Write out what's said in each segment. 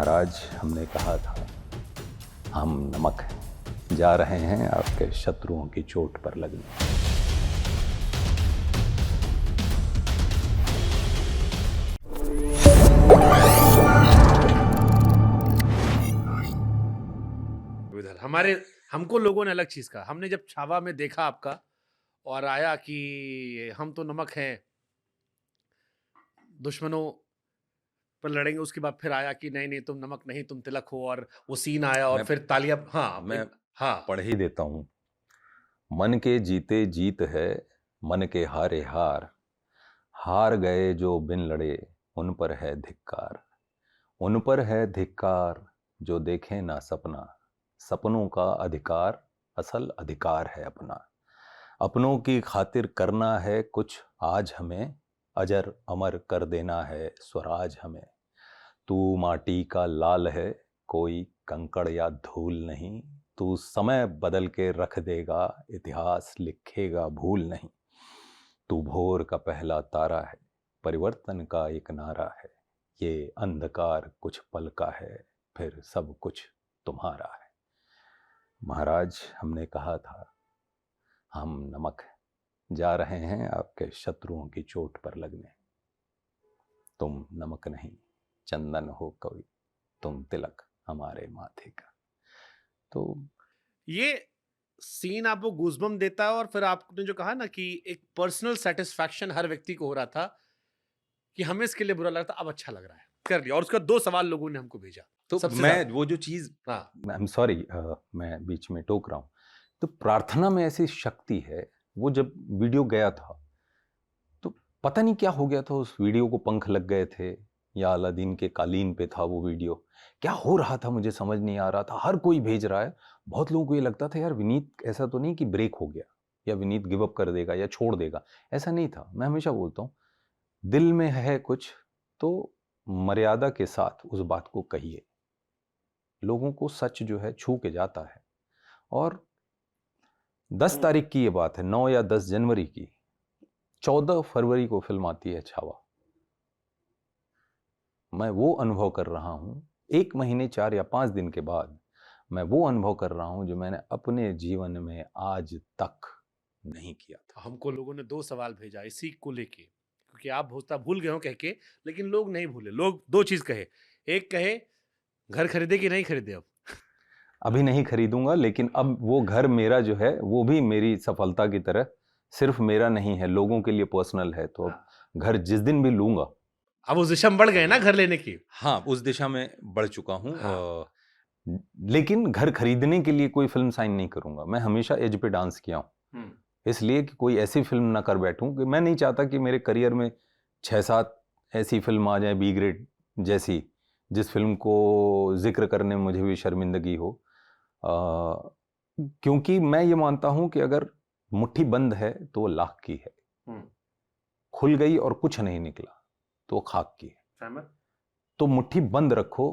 महाराज, हमने कहा था हम नमक हैं, जा रहे हैं आपके शत्रुओं की चोट पर लगने। इधर हमको लोगों ने अलग चीज कहा। हमने जब छावा में देखा आपका और आया कि हम तो नमक हैं, दुश्मनों पर लड़ेंगे, उसके बाद फिर आया कि नहीं नहीं तुम नमक नहीं तुम तिलक हो, और वो सीन आया और मैं फिर तालियां। हाँ मैं हाँ पढ़ ही देता हूँ। मन के जीते जीत है, मन के हारे हार, हार गए जो बिन लड़े, उन पर है धिक्कार। उन पर है धिक्कार जो देखें ना सपना, सपनों का अधिकार असल अधिकार है अपना। अपनों की खातिर करना है कुछ आज हमें, अजर अमर कर देना है स्वराज हमें। तू माटी का लाल है, कोई कंकड़ या धूल नहीं, तू समय बदल के रख देगा, इतिहास लिखेगा भूल नहीं। तू भोर का पहला तारा है, परिवर्तन का एक नारा है, ये अंधकार कुछ पल का है, फिर सब कुछ तुम्हारा है। महाराज, हमने कहा था हम नमक हैं, जा रहे हैं आपके शत्रुओं की चोट पर लगने। तुम नमक नहीं चंदन हो कोई, तुम तिलक हमारे माथे का। तो ये सीन आपको गूजबम देता है, और फिर आपने जो कहा ना कि एक पर्सनल सेटिस्फैक्शन हर व्यक्ति को हो रहा था कि हमें इसके लिए बुरा लगा था, अब अच्छा लग रहा है, कर लिया। और उसका 2 सवाल लोगों ने हमको भेजा सबसे मैं ज्यादा। वो जो चीज, हाँ आई एम सॉरी, मैं बीच में टोक रहा हूँ। तो प्रार्थना में ऐसी शक्ति है। वो जब वीडियो गया था तो पता नहीं क्या हो गया था, उस वीडियो को पंख लग गए थे या अलादीन के कालीन पे था वो वीडियो। क्या हो रहा था मुझे समझ नहीं आ रहा था। हर कोई भेज रहा है। बहुत लोगों को ये लगता था यार विनीत ऐसा तो नहीं कि ब्रेक हो गया या विनीत गिव अप कर देगा या छोड़ देगा। ऐसा नहीं था। मैं हमेशा बोलता हूँ दिल में है कुछ तो मर्यादा के साथ उस बात को कहिए। लोगों को सच जो है छू के जाता है। और 10 तारीख की ये बात है, 9 या 10 जनवरी की। 14 फरवरी को फिल्म आती है छावा। मैं वो अनुभव कर रहा हूं 1 महीने 4 या 5 दिन के बाद। मैं वो अनुभव कर रहा हूं जो मैंने अपने जीवन में आज तक नहीं किया था। हमको लोगों ने 2 सवाल भेजा इसी को लेके, क्योंकि आप भूल गए हो कह के, लेकिन लोग नहीं भूले। लोग 2 चीज कहे। एक कहे घर खरीदे कि नहीं खरीदे अब। अभी नहीं खरीदूंगा, लेकिन अब वो घर मेरा जो है वो भी मेरी सफलता की तरह सिर्फ मेरा नहीं है, लोगों के लिए पर्सनल है। तो अब घर जिस दिन भी लूंगा, अब उस दिशा में बढ़ गए ना घर लेने की। हाँ उस दिशा में बढ़ चुका हूँ। हाँ। लेकिन घर खरीदने के लिए कोई फिल्म साइन नहीं करूंगा। मैं हमेशा एज पे डांस किया हूँ, इसलिए कि कोई ऐसी फिल्म ना कर बैठूं कि मैं नहीं चाहता कि मेरे करियर में 6-7 ऐसी फिल्म आ जाए बी ग्रेड जैसी, जिस फिल्म को जिक्र करने में मुझे भी शर्मिंदगी हो। क्योंकि मैं ये मानता हूं कि अगर मुट्ठी बंद है तो वो लाख की है, खुल गई और कुछ नहीं निकला तो वो खाक की है। तो मुट्ठी बंद रखो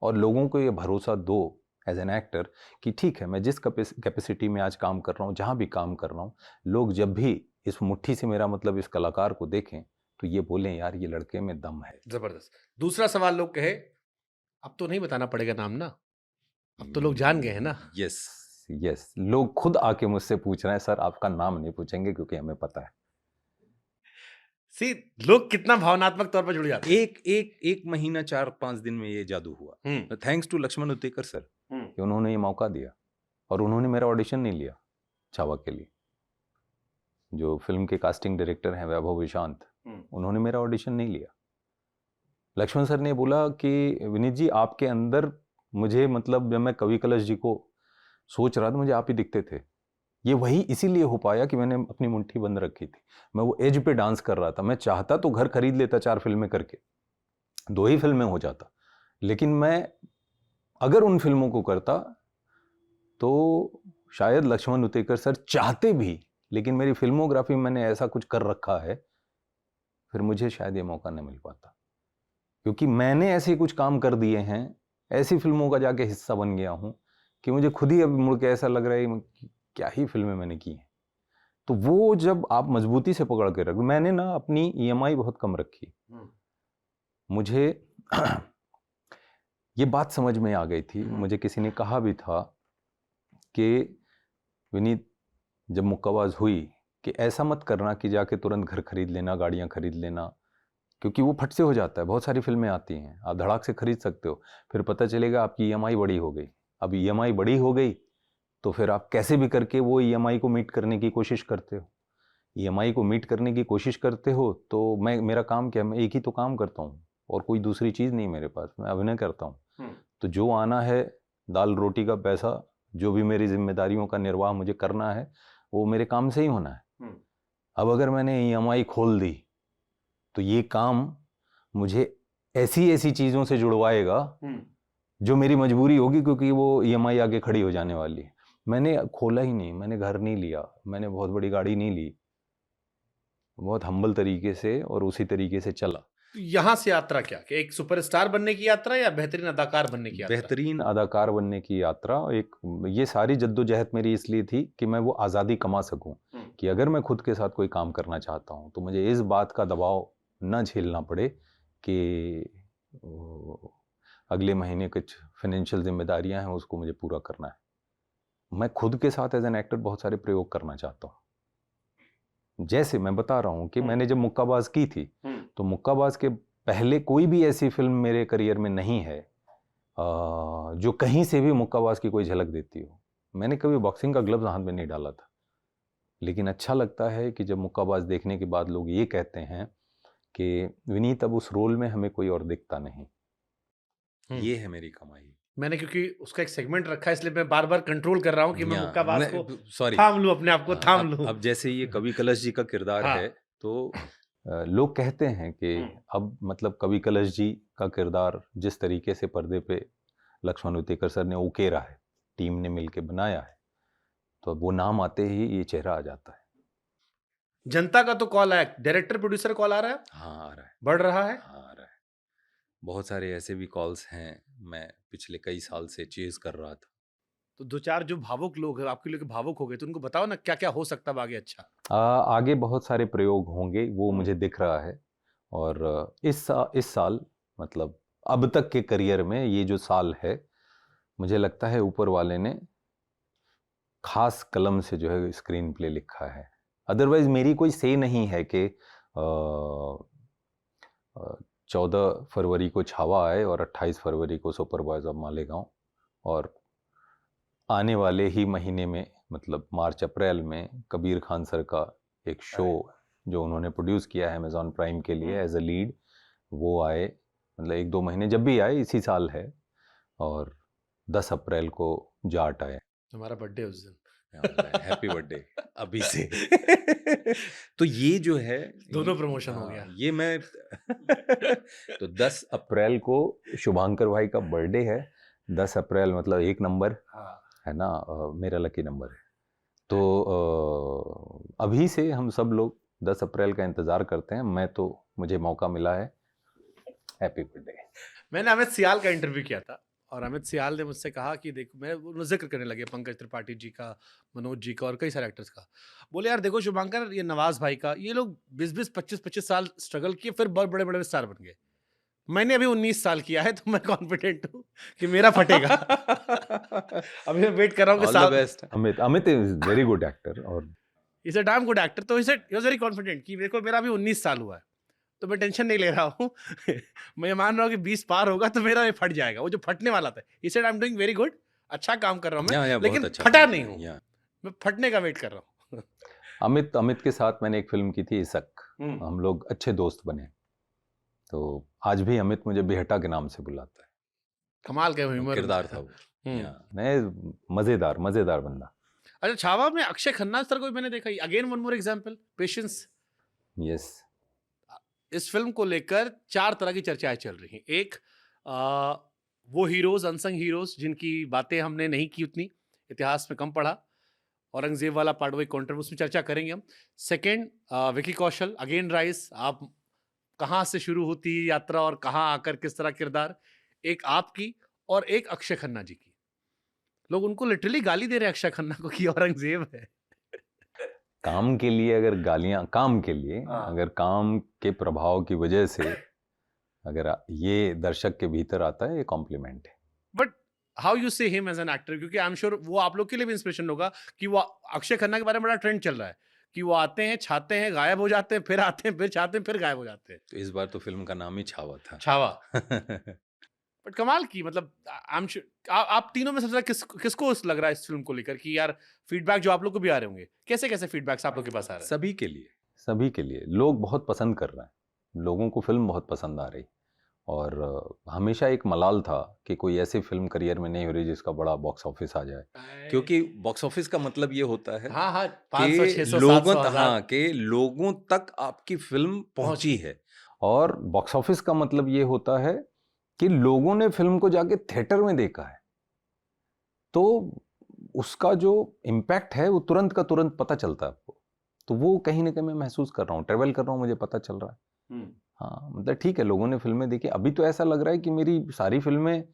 और लोगों को ये भरोसा दो एज एन एक्टर कि ठीक है, मैं जिस कैपेसिटी में आज काम कर रहा हूँ, जहाँ भी काम कर रहा हूँ, लोग जब भी इस मुट्ठी से, मेरा मतलब इस कलाकार को देखें तो ये बोलें यार ये लड़के में दम है। जबरदस्त। दूसरा सवाल लोग कहे, अब तो नहीं बताना पड़ेगा नाम ना, अब तो लोग जान गए हैं ना। यस यस, लोग खुद आके मुझसे पूछ रहे हैं सर आपका नाम नहीं पूछेंगे क्योंकि हमें पता है। सी, लोग कितना भावनात्मक तौर पर जुड़ जाते हैं। एक महीना 4-5 दिन में ये जादू हुआ। Thanks to Lakshman Utekar sir कि उन्होंने ये मौका दिया। और उन्होंने मेरा ऑडिशन नहीं लिया छावा के लिए। जो फिल्म के कास्टिंग डायरेक्टर हैं वैभव विशांत, उन्होंने मेरा ऑडिशन नहीं लिया। लक्ष्मण सर ने बोला कि विनीत जी आपके अंदर, मुझे मतलब जब मैं कवि कलश जी को सोच रहा था मुझे आप ही दिखते थे। ये वही इसीलिए हो पाया कि मैंने अपनी मुट्ठी बंद रखी थी। मैं वो एज पे डांस कर रहा था। मैं चाहता तो घर खरीद लेता 4 फिल्में करके, 2 ही फिल्में हो जाता। लेकिन मैं अगर उन फिल्मों को करता तो शायद लक्ष्मण उतेकर सर चाहते भी, लेकिन मेरी फिल्मोग्राफी में मैंने ऐसा कुछ कर रखा है, फिर मुझे शायद ये मौका नहीं मिल पाता। क्योंकि मैंने ऐसे कुछ काम कर दिए हैं, ऐसी फिल्मों का जाके हिस्सा बन गया हूं कि मुझे खुद ही अब मुड़ के ऐसा लग रहा है कि क्या ही फिल्में मैंने की हैं। तो वो जब आप मजबूती से पकड़ के रख, मैंने ना अपनी ईएमआई बहुत कम रखी। मुझे ये बात समझ में आ गई थी। मुझे किसी ने कहा भी था कि विनीत, जब मुक्काबाज हुई, कि ऐसा मत करना कि जाके तुरंत घर खरीद लेना, गाड़ियाँ खरीद लेना, क्योंकि वो फट से हो जाता है। बहुत सारी फिल्में आती हैं, आप धड़ाक से खरीद सकते हो, फिर पता चलेगा आपकी ईएमआई बड़ी हो गई। अब ईएमआई बड़ी हो गई तो फिर आप कैसे भी करके वो ईएमआई को मीट करने की कोशिश करते हो। ईएमआई को मीट करने की कोशिश करते हो तो मेरा काम क्या है, मैं एक ही तो काम करता हूँ और कोई दूसरी चीज़ नहीं मेरे पास, मैं अभिनय करता हूँ। तो जो आना है, दाल रोटी का पैसा, जो भी मेरी जिम्मेदारियों का निर्वाह मुझे करना है, वो मेरे काम से ही होना है। अब अगर मैंने ईएमआई खोल दी तो ये काम मुझे ऐसी ऐसी चीज़ों से जुड़वाएगा जो मेरी मजबूरी होगी, क्योंकि वो ईएमआई आगे खड़ी हो जाने वाली है। मैंने खोला ही नहीं, मैंने घर नहीं लिया, मैंने बहुत बड़ी गाड़ी नहीं ली, बहुत हम्बल तरीके से और उसी तरीके से चला। यहाँ से यात्रा क्या, कि एक सुपरस्टार बनने की यात्रा या बेहतरीन अदाकार बनने की यात्रा? बेहतरीन अदाकार बनने की यात्रा। एक ये सारी जद्दोजहद मेरी इसलिए थी कि मैं वो आज़ादी कमा सकूं, कि अगर मैं खुद के साथ कोई काम करना चाहता हूं तो मुझे इस बात का दबाव न झेलना पड़े कि अगले महीने कुछ फाइनेंशियल जिम्मेदारियां हैं, उसको मुझे पूरा करना है। मैं खुद के साथ एज एन एक्टर बहुत सारे प्रयोग करना चाहता हूँ। जैसे मैं बता रहा हूँ कि मैंने जब मुक्काबाज की थी, तो मुक्काबाज के पहले कोई भी ऐसी फिल्म मेरे करियर में नहीं है जो कहीं से भी मुक्काबाज की कोई झलक देती हो। मैंने कभी बॉक्सिंग का ग्लव्स हाथ में नहीं डाला था, लेकिन अच्छा लगता है कि जब मुक्काबाज देखने के बाद लोग ये कहते हैं कि विनीत, अब उस रोल में हमें कोई और दिखता नहीं। ये है मेरी कमाई। मैंने क्योंकि उसका एक सेगमेंट रखा है, इसलिए मैं बार बार कंट्रोल कर रहा हूँ कि मैं मुक्काबाज को सॉरी थाम लूं, अपने आप को थाम लूं। अब जैसे ये कवि कलश जी का किरदार है, तो लोग कहते हैं कि अब मतलब कवि कलश जी का किरदार जिस तरीके से पर्दे पे लक्ष्मण उतेकर सर ने उकेरा है, टीम ने मिलके बनाया है, तो वो नाम आते ही ये चेहरा आ जाता है। जनता का तो कॉल आया, डायरेक्टर प्रोड्यूसर कॉल आ रहा है? हाँ, आ रहा है। बढ़ रहा है? हाँ, आ रहा है। बहुत सारे ऐसे भी कॉल्स हैं, मैं पिछले कई साल से चेज कर रहा था। तो दो चार जो भावुक लोग हैं, आपके लिए भावुक हो गए, तो उनको बताओ ना क्या क्या हो सकता है आगे। अच्छा, आगे बहुत सारे प्रयोग होंगे, वो मुझे दिख रहा है। और इस साल मतलब अब तक के करियर में ये जो साल है, मुझे लगता है ऊपर वाले ने खास कलम से जो है स्क्रीन प्ले लिखा है। अदरवाइज मेरी कोई से नहीं है कि 14 फरवरी को छावा आए और 28 फरवरी को सुपरबॉयज ऑफ मालेगांव, और आने वाले ही महीने में मतलब मार्च अप्रैल में कबीर खान सर का एक शो जो उन्होंने प्रोड्यूस किया है अमेजॉन प्राइम के लिए एज अ लीड, वो आए। मतलब 1-2 महीने जब भी आए, इसी साल है। और 10 अप्रैल को जाट आए, हमारा बर्थडे उस दिन। हैप्पी बर्थडे अभी से। तो ये जो है दोनों प्रमोशन हो गया। ये मैं तो 10 अप्रैल को शुभांकर भाई का बर्थडे है। 10 अप्रैल मतलब 1 नंबर है ना, मेरा लकी नंबर है। तो अभी से हम सब लोग 10 अप्रैल का इंतजार करते हैं। मैं तो मुझे मौका मिला है, हैप्पी बर्थडे। मैंने अमित सियाल का इंटरव्यू किया था और अमित सियाल ने मुझसे कहा कि देखो, मैं जिक्र करने लगे पंकज त्रिपाठी जी का, मनोज जी का और कई सारे एक्टर्स का। बोले यार देखो शुभांकर, ये नवाज भाई का, ये लोग 20-20, 25-25 साल स्ट्रगल किए, फिर बहुत बड़े बड़े स्टार बन गए। मैंने अभी 19 साल किया है, तो मैं कॉन्फिडेंट हूँ कि मेरा फटेगा। अभी मैं वेट कर रहा हूँ कि all the best. Amit is very good actor और is a damn good actor. तो ही वाज वेरी कॉन्फिडेंट कि देखो मेरा अभी 19 साल हुआ है, तो मैं टेंशन नहीं ले रहा हूँ। मैं मान रहा हूँ कि 20 पार होगा तो मेरा ये फट जाएगा, वो जो फटने वाला था। He said I am doing very good, अच्छा काम कर रहा हूँ मैं, लेकिन अच्छा फटा नहीं हूँ, मैं फटने का वेट कर रहा हूँ। अमित के साथ मैंने एक फिल्म की थी इशक, हम लोग अच्छे दोस्त बने। तो आज भी अमित मुझे बेहटा के नाम से बुलाता है। कमाल का ह्यूमर किरदार था वो। मैं मजेदार बंदा। अच्छा, छावा में अक्षय खन्ना सर को भी मैंने देखा। Again one more example, patience. Yes. इस फिल्म को लेकर 4 तरह की चर्चाएं चल रही हैं। एक, वो हीरोज, अनसंग हीरोज जिनकी बातें हमने नहीं की उतनी, इतिहास में कम पढ़ा, औरंगजेब वाला पार्ट, वो काउंटर, उसमें चर्चा करेंगे हम। Second, Vicky Kaushal again rise, आप कहाँ से शुरू होती है यात्रा और कहाँ आकर किस तरह किरदार। एक आपकी और एक अक्षय खन्ना जी की। लोग उनको लिटरली गाली दे रहे हैं अक्षय खन्ना को कि औरंगजेब है। काम के लिए अगर गालियां, काम के लिए अगर काम के प्रभाव की वजह से अगर ये दर्शक के भीतर आता है, ये कॉम्प्लीमेंट है। बट हाउ यू से हिम एज एन एक्टर, क्योंकि आई एम श्योर वो आप लोग के लिए भी इंस्पिरेशन होगा कि वो अक्षय खन्ना के बारे में बड़ा ट्रेंड चल रहा है कि वो आते हैं, छाते हैं, गायब हो जाते हैं, फिर आते हैं, फिर छाते हैं, फिर गायब हो जाते हैं। तो इस बार तो फिल्म का नाम ही छावा था। छावा। बट कमाल की, मतलब आई एम श्योर आप तीनों में सबसे ज्यादा किसको लग रहा है इस फिल्म को लेकर कि यार फीडबैक जो आप लोग को भी आ रहे होंगे, कैसे कैसे फीडबैक्स आप लोग के पास आ रहे हैं? सभी के लिए लोग बहुत पसंद कर रहे हैं, लोगों को फिल्म बहुत पसंद आ रही। और हमेशा एक मलाल था कि कोई ऐसी फिल्म करियर में नहीं हो रही जिसका बड़ा बॉक्स ऑफिस आ जाए, क्योंकि बॉक्स ऑफिस का मतलब ये होता है हाँ हाँ, कि 500 600 लोगों 700 हाँ कि लोगों तक आपकी फिल्म पहुंची है। और बॉक्स ऑफिस का मतलब ये होता है कि लोगों ने फिल्म को जाके थिएटर में देखा है, तो उसका जो इम्पैक्ट है वो तुरंत का तुरंत पता चलता है आपको। तो वो कहीं ना कहीं मैं महसूस कर रहा हूँ, ट्रेवल कर रहा हूँ, मुझे पता चल रहा है। हाँ, मतलब ठीक है, लोगों ने फिल्में देखी। अभी तो ऐसा लग रहा है कि मेरी सारी फिल्में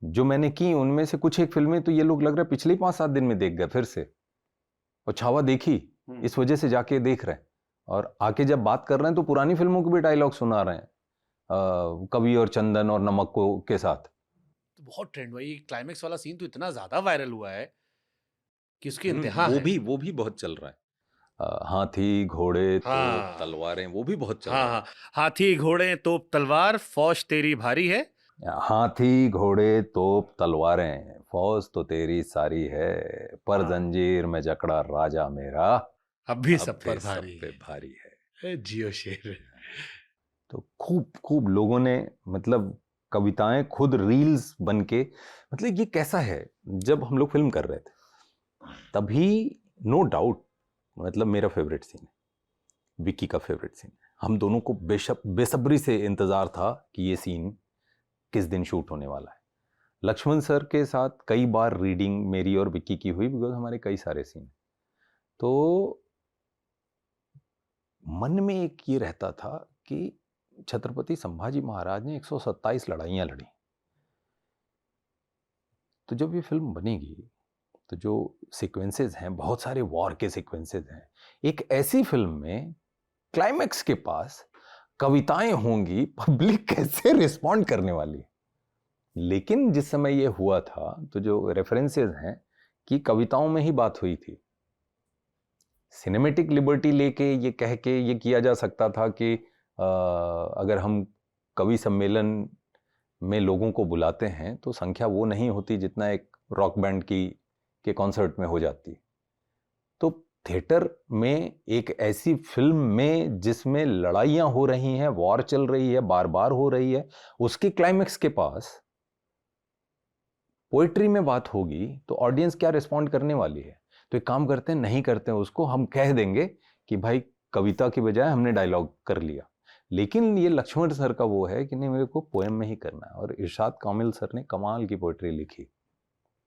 जो मैंने की, उनमें से कुछ एक फिल्में तो ये लोग लग रहा है पिछले 5-7 दिन में देख गए फिर से, और छावा देखी इस वजह से जाके देख रहे हैं। और आके जब बात कर रहे हैं तो पुरानी फिल्मों के भी डायलॉग सुना रहे हैं, कवि और चंदन और नमक को के साथ। तो बहुत ट्रेंड हुआ, ये क्लाइमेक्स वाला सीन तो इतना ज्यादा वायरल हुआ है कि उसकी इंतहा है। वो भी बहुत चल रहा है। हाथी घोड़े हाँ। तो तलवारें, वो भी बहुत चल हाँ रहा है। हाँ, हाथी घोड़े तोप तलवार, फौज तेरी भारी है। हाथी घोड़े तोप तलवारें, फौज तो तेरी सारी है, पर हाँ। जंजीर में जकड़ा राजा मेरा, अब भी अब सब पे पर सब भारी पे है। भारी है। ए, जियो शेर। तो खूब खूब लोगों ने, मतलब कविताएं खुद रील्स बन के, मतलब ये कैसा है, जब हम लोग फिल्म कर रहे थे तभी नो डाउट, मतलब मेरा फेवरेट सीन है, विक्की का फेवरेट सीन है। हम दोनों को बेसब्री से इंतजार था कि ये सीन किस दिन शूट होने वाला है। लक्ष्मण सर के साथ कई बार रीडिंग मेरी और विक्की की हुई, बिकॉज हमारे कई सारे सीन। तो मन में एक ये रहता था कि छत्रपति संभाजी महाराज ने 127 लड़ाइयां लड़ी, तो जब ये फिल्म बनेगी तो जो सीक्वेंसेस हैं, बहुत सारे वॉर के सीक्वेंसेस हैं, एक ऐसी फिल्म में क्लाइमैक्स के पास कविताएं होंगी, पब्लिक कैसे रिस्पॉन्ड करने वाली है। लेकिन जिस समय ये हुआ था तो जो रेफरेंसेस हैं कि कविताओं में ही बात हुई थी, सिनेमेटिक लिबर्टी लेके ये कह के ये किया जा सकता था कि अगर हम कवि सम्मेलन में लोगों को बुलाते हैं तो संख्या वो नहीं होती जितना एक रॉक बैंड के कॉन्सर्ट में हो जाती। तो थिएटर में एक ऐसी फिल्म में जिसमें लड़ाइयां हो रही हैं, वॉर चल रही है, बार बार हो रही है, उसकी क्लाइमैक्स के पास पोएट्री में बात होगी तो ऑडियंस क्या रिस्पॉन्ड करने वाली है। तो एक काम करते हैं, नहीं करते हैं उसको, हम कह देंगे कि भाई कविता की बजाय हमने डायलॉग कर लिया। लेकिन ये लक्ष्मण सर का वो है कि नहीं, मेरे को पोएम में ही करना है, और इरशाद कामिल सर ने कमाल की पोएट्री लिखी।